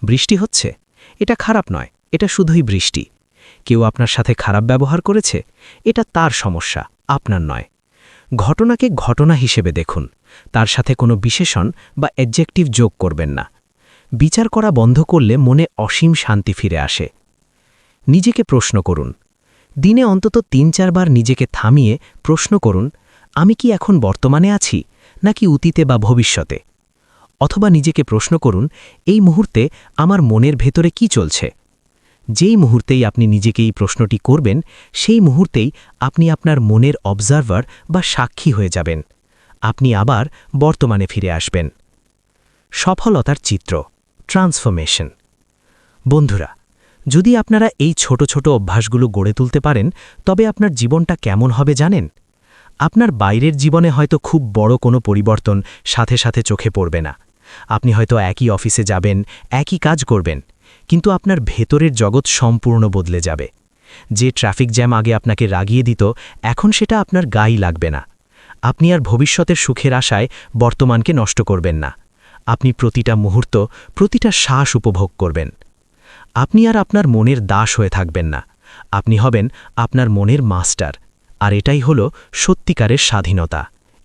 S2: বৃষ্টি হচ্ছে, এটা খারাপ নয়, এটা শুধুই বৃষ্টি। কেউ আপনার সাথে খারাপ ব্যবহার করেছে, এটা তার সমস্যা, আপনার নয়। ঘটনাকে ঘটনা হিসেবে দেখুন, তার সাথে কোনো বিশেষণ বা অ্যাডজেক্টিভ যোগ করবেন না। বিচার করা বন্ধ করলে মনে অসীম শান্তি ফিরে আসে। নিজেকে প্রশ্ন করুন। দিনে অন্তত 3-4 বার নিজেকে থামিয়ে প্রশ্ন করুন, আমি কি এখন বর্তমানে আছি নাকি অতীতে বা ভবিষ্যতে? অথবা নিজেকে প্রশ্ন করুন, এই মুহূর্তে আমার মনের ভেতরে কি চলছে? যেই মুহূর্তেই আপনি নিজেকে এই প্রশ্নটি করবেন সেই মুহূর্তেই আপনি আপনার মনের অবজারভার বা সাক্ষী হয়ে যাবেন। আপনি আবার বর্তমানে ফিরে আসবেন। সফলতার চিত্র, ট্রান্সফরমেশন। বন্ধুরা, যদি আপনারা এই ছোট ছোট অভ্যাসগুলো গড়ে তুলতে পারেন তবে আপনার জীবনটা কেমন হবে জানেন? আপনার বাইরের জীবনে হয়তো খুব বড় কোনো পরিবর্তন সাথে সাথে চোখে পড়বে না। আপনি হয়তো একই অফিসে যাবেন, একই কাজ করবেন, কিন্তু আপনার ভেতরের জগৎ সম্পূর্ণ বদলে যাবে। যে ট্রাফিক জ্যাম আগে আপনাকে রাগিয়ে দিত এখন সেটা আপনার গায়ে লাগবে না। আপনি আর ভবিষ্যতের সুখের আশায় বর্তমানকে নষ্ট করবেন না। আপনি প্রতিটা মুহূর্ত, প্রতিটা শ্বাস উপভোগ করবেন। আপনি আর আপনার মনের দাস হয়ে থাকবেন না। আপনি হবেন আপনার মনের মাস্টার। আর এটাই হলো সত্যিকারের স্বাধীনতা।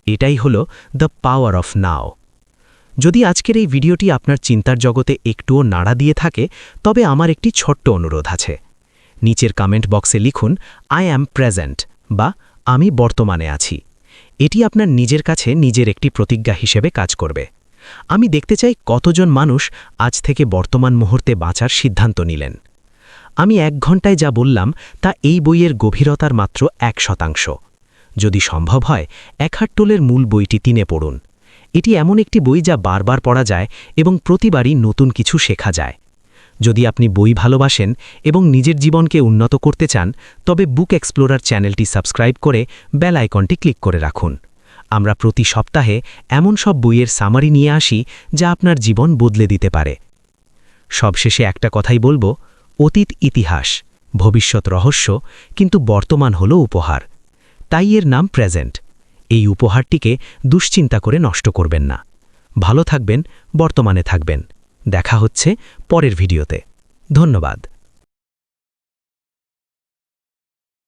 S2: এটাই হলো দ্য পাওয়ার অফ নাও। যদি আজকের এই ভিডিওটি আপনার চিন্তার জগতে একটুও নাড়া দিয়ে থাকে তবে আমার একটি ছোট্ট অনুরোধ আছে। নিচের কমেন্ট বক্সে লিখুন, আই অ্যাম প্রেজেন্ট বা আমি বর্তমানে আছি। এটি আপনার নিজের কাছে নিজের একটি প্রতিজ্ঞা হিসেবে কাজ করবে। আমি দেখতে চাই কতজন মানুষ আজ থেকে বর্তমান মুহূর্তে বাঁচার সিদ্ধান্ত নিলেন। আমি 1 ঘন্টায় যা বললাম তা এই বইয়ের গভীরতার মাত্র 1%। যদি সম্ভব হয় একহার্ট টোলের মূল বইটি 3 পড়ুন। এটি এমন একটি বই যা বারবার পড়া যায় এবং প্রতিবারই নতুন কিছু শেখা যায়। যদি আপনি বই ভালোবাসেন এবং নিজের জীবনকে উন্নত করতে চান তবে বুক এক্সপ্লোরার চ্যানেলটি সাবস্ক্রাইব করে বেল আইকনটি ক্লিক করে রাখুন। আমরা প্রতি সপ্তাহে এমন সব বইয়ের সামারি নিয়ে আসি যা আপনার জীবন বদলে দিতে পারে। সবশেষে একটা কথাই বলবো, অতীত ইতিহাস, ভবিষ্যৎ রহস্য, কিন্তু বর্তমান হলো উপহার। তাই এর নাম প্রেজেন্ট। এই উপহারটিকে দুশ্চিন্তা করে নষ্ট করবেন না। ভালো থাকবেন, বর্তমানে থাকবেন। দেখা হচ্ছে পরের ভিডিওতে। ধন্যবাদ।